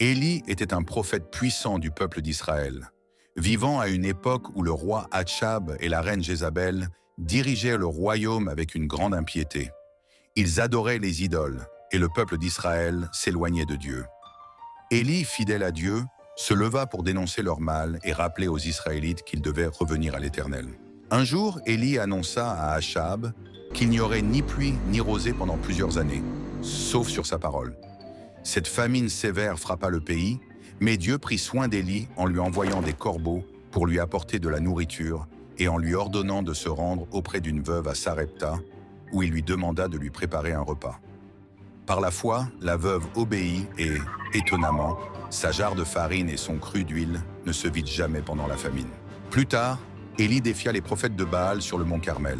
Élie était un prophète puissant du peuple d'Israël, vivant à une époque où le roi Atchab et la reine Jézabel dirigeaient le royaume avec une grande impiété. Ils adoraient les idoles, et le peuple d'Israël s'éloignait de Dieu. Élie, fidèle à Dieu, se leva pour dénoncer leur mal et rappeler aux Israélites qu'ils devaient revenir à l'Éternel. Un jour, Élie annonça à Achab qu'il n'y aurait ni pluie ni rosée pendant plusieurs années, sauf sur sa parole. Cette famine sévère frappa le pays, mais Dieu prit soin d'Élie en lui envoyant des corbeaux pour lui apporter de la nourriture et en lui ordonnant de se rendre auprès d'une veuve à Sarepta, où il lui demanda de lui préparer un repas. Par la foi, la veuve obéit et, étonnamment, sa jarre de farine et son cru d'huile ne se vident jamais pendant la famine. Plus tard, Élie défia les prophètes de Baal sur le mont Carmel.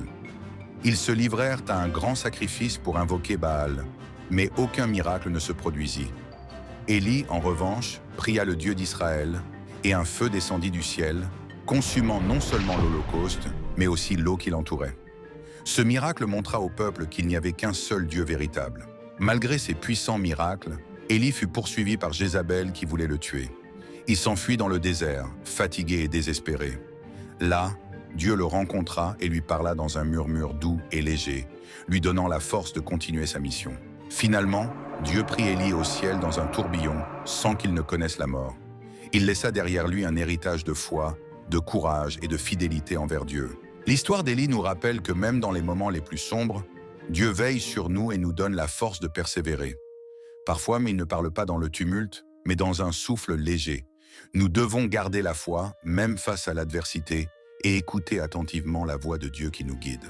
Ils se livrèrent à un grand sacrifice pour invoquer Baal, mais aucun miracle ne se produisit. Élie, en revanche, pria le Dieu d'Israël, et un feu descendit du ciel, consumant non seulement l'Holocauste, mais aussi l'eau qui l'entourait. Ce miracle montra au peuple qu'il n'y avait qu'un seul Dieu véritable. Malgré ces puissants miracles, Élie fut poursuivi par Jézabel qui voulait le tuer. Il s'enfuit dans le désert, fatigué et désespéré. Là, Dieu le rencontra et lui parla dans un murmure doux et léger, lui donnant la force de continuer sa mission. Finalement, Dieu prit Élie au ciel dans un tourbillon sans qu'il ne connaisse la mort. Il laissa derrière lui un héritage de foi, de courage et de fidélité envers Dieu. L'histoire d'Élie nous rappelle que même dans les moments les plus sombres, Dieu veille sur nous et nous donne la force de persévérer. Parfois, mais il ne parle pas dans le tumulte, mais dans un souffle léger. Nous devons garder la foi, même face à l'adversité, et écouter attentivement la voix de Dieu qui nous guide.